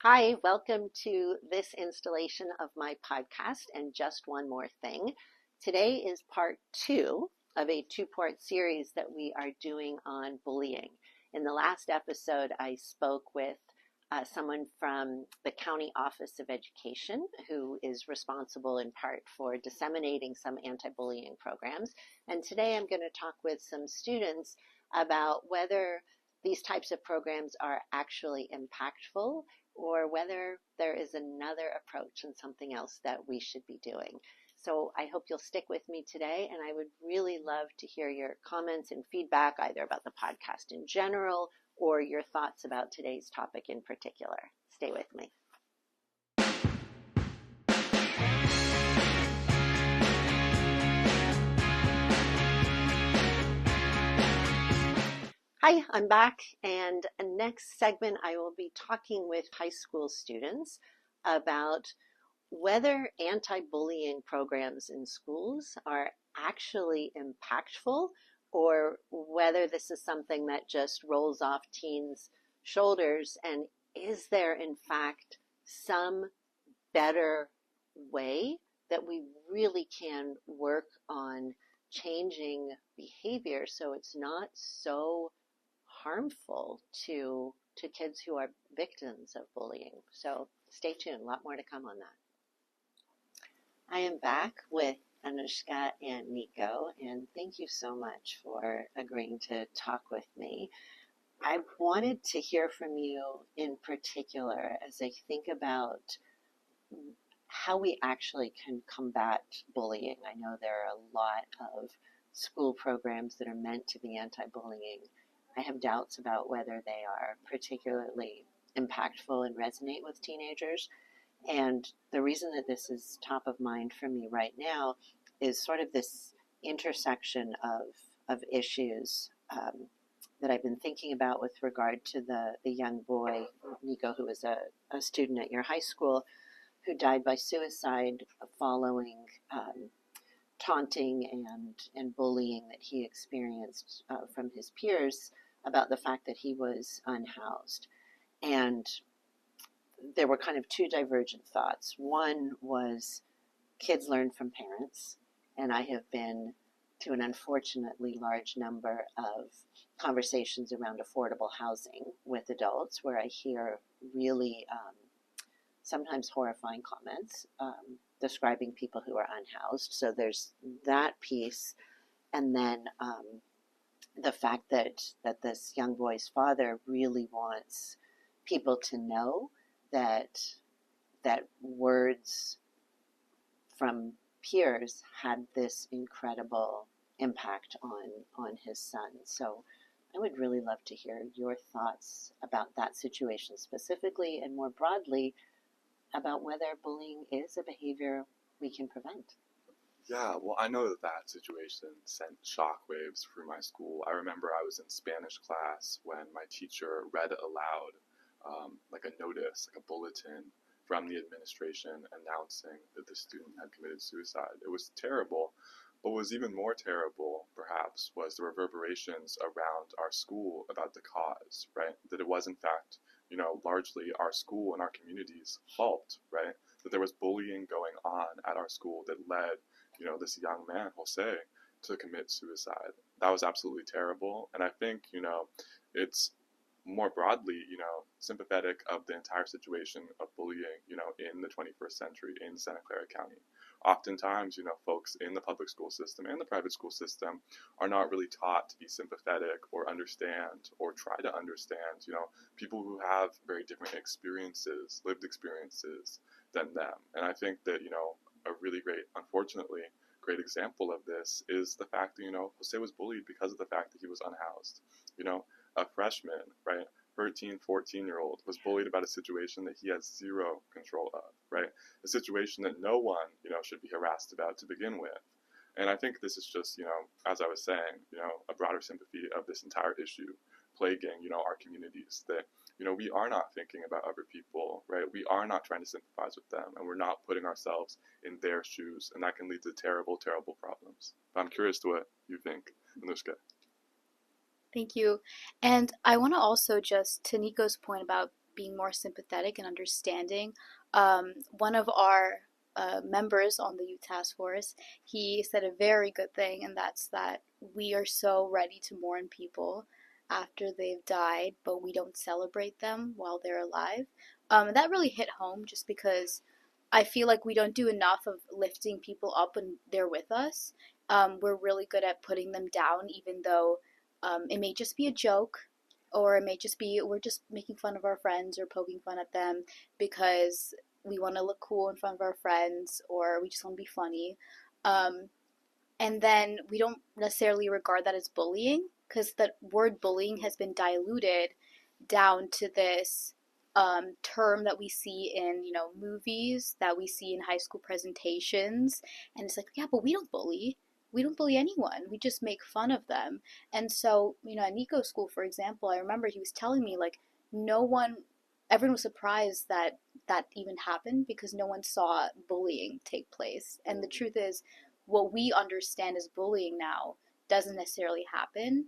Hi, welcome to this installation of my podcast, and just one more thing. Today is part two of a two-part series that we are doing on bullying. In the last episode, I spoke with someone from the County Office of Education who is responsible in part for disseminating some anti-bullying programs. And today I'm going to talk with some students about whether these types of programs are actually impactful or whether there is another approach and something else that we should be doing. So I hope you'll stick with me today, and I would really love to hear your comments and feedback either about the podcast in general or your thoughts about today's topic in particular. Stay with me. Hi, I'm back, and next segment I will be talking with high school students about whether anti-bullying programs in schools are actually impactful or whether this is something that just rolls off teens' shoulders, and is there in fact some better way that we really can work on changing behavior so it's not so harmful to kids who are victims of bullying. So stay tuned, a lot more to come on that. I am back with Anushka and Nico, and thank you so much for agreeing to talk with me. I wanted to hear from you in particular as I think about how we actually can combat bullying. I know there are a lot of school programs that are meant to be anti-bullying. I have doubts about whether they are particularly impactful and resonate with teenagers. And the reason that this is top of mind for me right now is sort of this intersection of issues that I've been thinking about with regard to the young boy, Nico, who was a student at your high school, who died by suicide following taunting and bullying that he experienced from his peers about the fact that he was unhoused. And there were kind of two divergent thoughts. One was kids learn from parents, and I have been to an unfortunately large number of conversations around affordable housing with adults where I hear really sometimes horrifying comments describing people who are unhoused. So there's that piece, and then the fact that this young boy's father really wants people to know that words from peers had this incredible impact on his son. So I would really love to hear your thoughts about that situation specifically, and more broadly about whether bullying is a behavior we can prevent. Yeah, well, I know that situation sent shockwaves through my school. I remember I was in Spanish class when my teacher read aloud like a notice, like a bulletin from the administration announcing that the student had committed suicide. It was terrible, but what was even more terrible, perhaps, was the reverberations around our school about the cause, right? That it was, in fact, largely our school and our community's fault, right? That there was bullying going on at our school that led this young man, Jose, to commit suicide. That was absolutely terrible. And I think, it's more broadly, sympathetic of the entire situation of bullying, in the 21st century in Santa Clara County. Oftentimes, folks in the public school system and the private school system are not really taught to be sympathetic or understand or try to understand, people who have very different experiences, lived experiences than them. And I think that, a really unfortunately, great example of this is the fact that, Jose was bullied because of the fact that he was unhoused. A freshman, right, 13, 14-year-old was bullied about a situation that he has zero control of, right? A situation that no one, should be harassed about to begin with. And I think this is just, as I was saying, a broader sympathy of this entire issue plaguing, our communities, that, we are not thinking about other people, right? We are not trying to sympathize with them, and we're not putting ourselves in their shoes, and that can lead to terrible, terrible problems. But I'm curious to what you think, Anushka. Thank you. And I want to also just, to Nico's point about being more sympathetic and understanding. One of our members on the youth task force, he said a very good thing, and that's that we are so ready to mourn people after they've died, but we don't celebrate them while they're alive. That really hit home just because I feel like we don't do enough of lifting people up when they're with us. We're really good at putting them down, even though it may just be a joke, or it may just be we're just making fun of our friends or poking fun at them because we want to look cool in front of our friends, or we just want to be funny. Um, and then we don't necessarily regard that as bullying because the word bullying has been diluted down to this term that we see in movies, that we see in high school presentations, and it's like, yeah, but we don't bully anyone, we just make fun of them. And so at Nico's school, for example, I remember he was telling me like no one everyone was surprised that that even happened because no one saw bullying take place. And the truth is, what we understand as bullying now doesn't necessarily happen.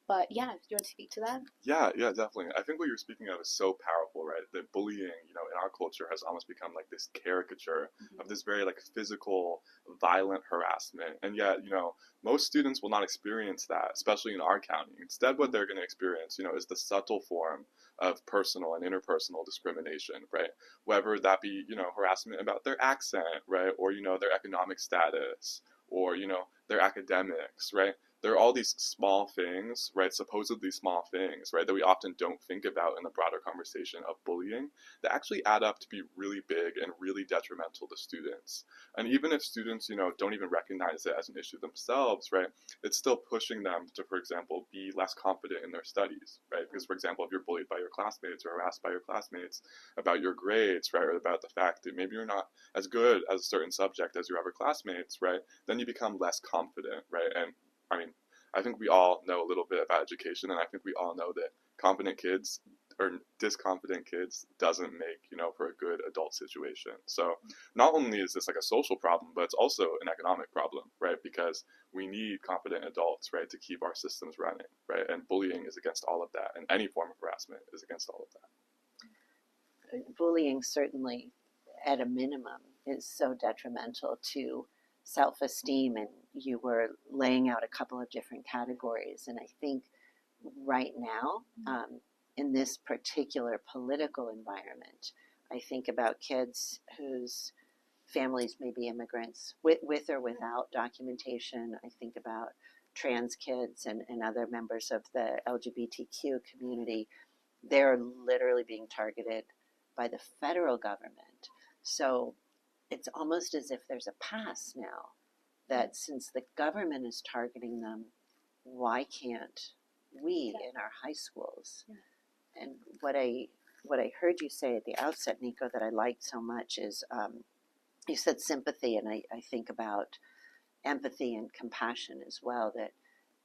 But yeah, do you want to speak to that? Yeah, definitely. I think what you're speaking of is so powerful, right? That bullying, in our culture has almost become like this caricature of this very like physical, violent harassment. And yet, most students will not experience that, especially in our county. Instead, what they're going to experience, is the subtle form of personal and interpersonal discrimination, right? Whether that be, harassment about their accent, right? Or, their economic status, or, their academics, right? There are all these small things, right, supposedly small things, right, that we often don't think about in the broader conversation of bullying that actually add up to be really big and really detrimental to students. And even if students, don't even recognize it as an issue themselves, right, it's still pushing them to, for example, be less confident in their studies, right? Because, for example, if you're bullied by your classmates or harassed by your classmates about your grades, right, or about the fact that maybe you're not as good as a certain subject as your other classmates, right, then you become less confident, right? And I mean, I think we all know a little bit about education, and I think we all know that confident kids or disconfident kids doesn't make, for a good adult situation. So not only is this like a social problem, but it's also an economic problem, right? Because we need confident adults, right, to keep our systems running, right? And bullying is against all of that, and any form of harassment is against all of that. Bullying certainly, at a minimum, is so detrimental to self-esteem, and you were laying out a couple of different categories, and I think right now, in this particular political environment, I think about kids whose families may be immigrants with or without documentation. I think about trans kids and other members of the LGBTQ community. They're literally being targeted by the federal government. So it's almost as if there's a pass now that since the government is targeting them, why can't we in our high schools? And what I heard you say at the outset, Nico, that I liked so much is you said sympathy, and I think about empathy and compassion as well, that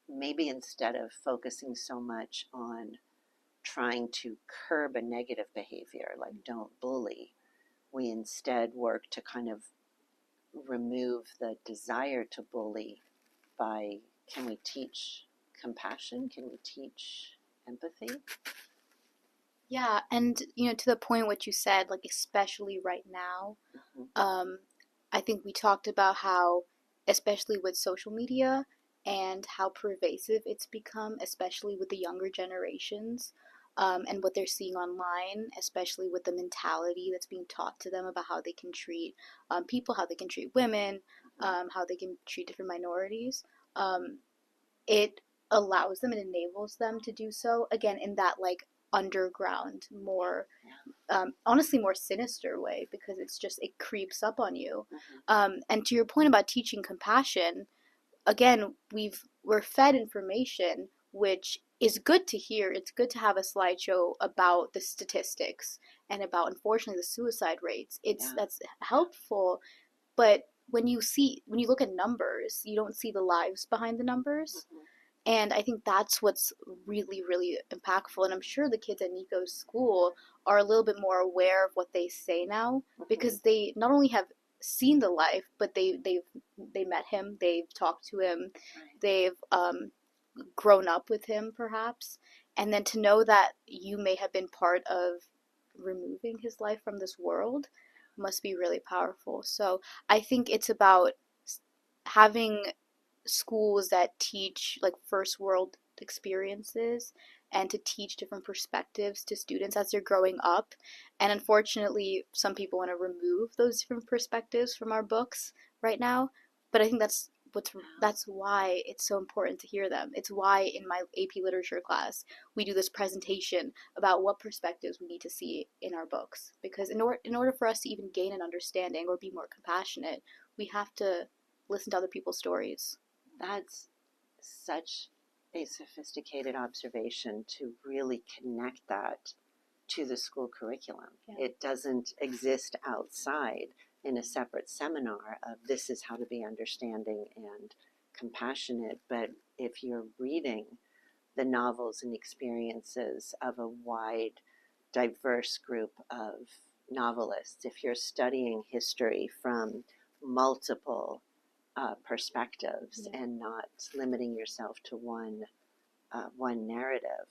maybe instead of focusing so much on trying to curb a negative behavior, like don't bully, we instead work to kind of remove the desire to bully by, can we teach compassion? Can we teach empathy? Yeah, and to the point what you said, like especially right now, I think we talked about how, especially with social media and how pervasive it's become, especially with the younger generations, and what they're seeing online, especially with the mentality that's being taught to them about how they can treat people, how they can treat women, how they can treat different minorities. It allows them and enables them to do so, again, in that like underground, more honestly more sinister way, because it creeps up on you. And to your point about teaching compassion, again, we're fed information which is good to hear. It's good to have a slideshow about the statistics and about, unfortunately, the suicide rates. That's helpful, but when you look at numbers, you don't see the lives behind the numbers. And I think that's what's really, really impactful. And I'm sure the kids at Nico's school are a little bit more aware of what they say now, because they not only have seen the life, but they met him, they've talked to him, they've grown up with him perhaps. And then to know that you may have been part of removing his life from this world must be really powerful. So I think it's about having schools that teach like first world experiences and to teach different perspectives to students as they're growing up. And unfortunately, some people want to remove those different perspectives from our books right now, but I think that's why it's so important to hear them. It's why in my AP literature class we do this presentation about what perspectives we need to see in our books, because in order for us to even gain an understanding or be more compassionate, we have to listen to other people's stories. That's such a sophisticated observation to really connect that to the school curriculum. Yeah. It doesn't exist outside in a separate seminar of this is how to be understanding and compassionate, but if you're reading the novels and experiences of a wide, diverse group of novelists, if you're studying history from multiple perspectives, yeah, and not limiting yourself to one narrative,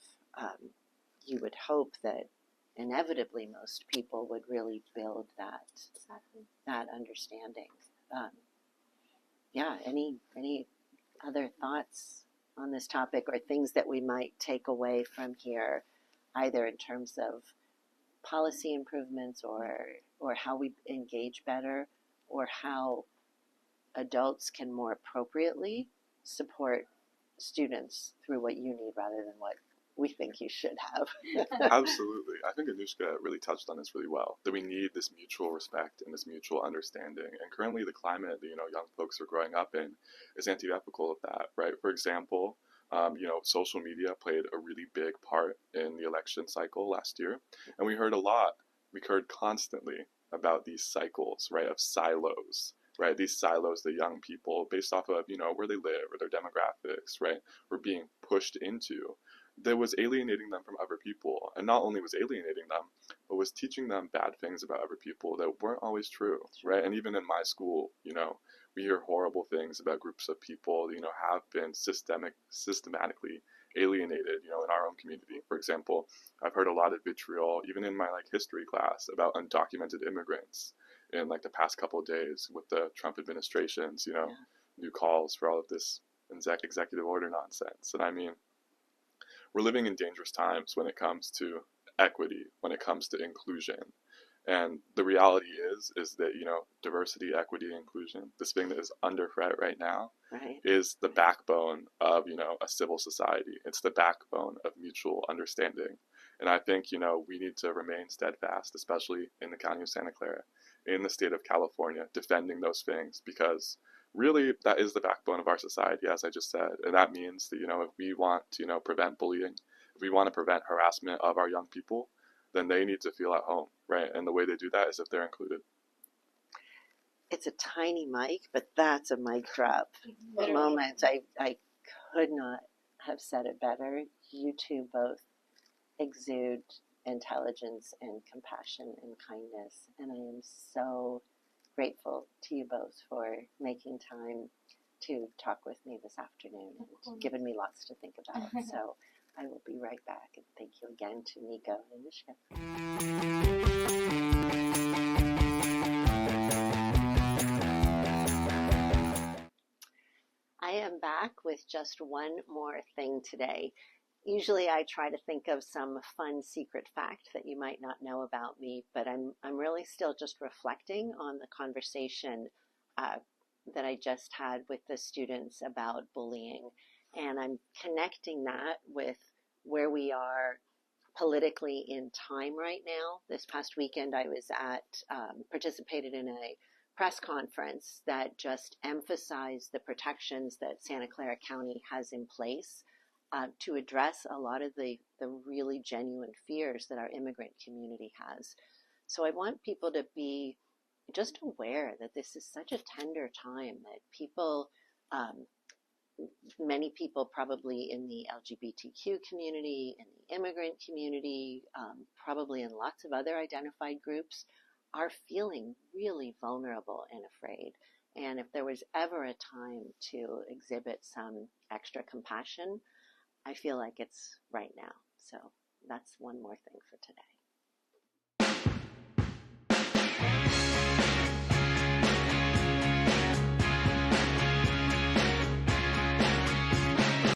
you would hope that inevitably most people would really build that understanding. Yeah. Any other thoughts on this topic, or things that we might take away from here, either in terms of policy improvements or how we engage better, or how adults can more appropriately support students through what you need rather than what we think you should have? Absolutely. I think Anushka really touched on this really well, that we need this mutual respect and this mutual understanding. And currently the climate that, young folks are growing up in is antithetical of that, right? For example, social media played a really big part in the election cycle last year. And we heard constantly about these cycles, right, of silos, right? These silos that young people, based off of, where they live or their demographics, right, were being pushed into, that was alienating them from other people. And not only was alienating them, but was teaching them bad things about other people that weren't always true, right? And even in my school, we hear horrible things about groups of people, have been systematically alienated, in our own community. For example, I've heard a lot of vitriol, even in my history class, about undocumented immigrants in the past couple of days with the Trump administration's, new calls for all of this executive order nonsense. And I mean, we're living in dangerous times when it comes to equity, when it comes to inclusion. And the reality is that, diversity, equity, inclusion, this thing that is under threat right now, right, is the backbone of, a civil society. It's the backbone of mutual understanding. And I think, we need to remain steadfast, especially in the county of Santa Clara, in the state of California, defending those things, because really that is the backbone of our society, as I just said. And that means that, if we want to, prevent bullying, if we want to prevent harassment of our young people, then they need to feel at home, right? And the way they do that is if they're included. It's a tiny mic, but that's a mic drop moment. I could not have said it better. You two both exude intelligence and compassion and kindness, and I am so grateful to you both for making time to talk with me this afternoon and given me lots to think about. So I will be right back, and thank you again to Nico and Anushka. I am back with just one more thing today. Usually I try to think of some fun secret fact that you might not know about me, but I'm really still just reflecting on the conversation that I just had with the students about bullying. And I'm connecting that with where we are politically in time right now. This past weekend I was participated in a press conference that just emphasized the protections that Santa Clara County has in place to address a lot of the really genuine fears that our immigrant community has. So I want people to be just aware that this is such a tender time, that people, many people probably in the LGBTQ community, in the immigrant community, probably in lots of other identified groups, are feeling really vulnerable and afraid. And if there was ever a time to exhibit some extra compassion, I feel like it's right now. So that's one more thing for today.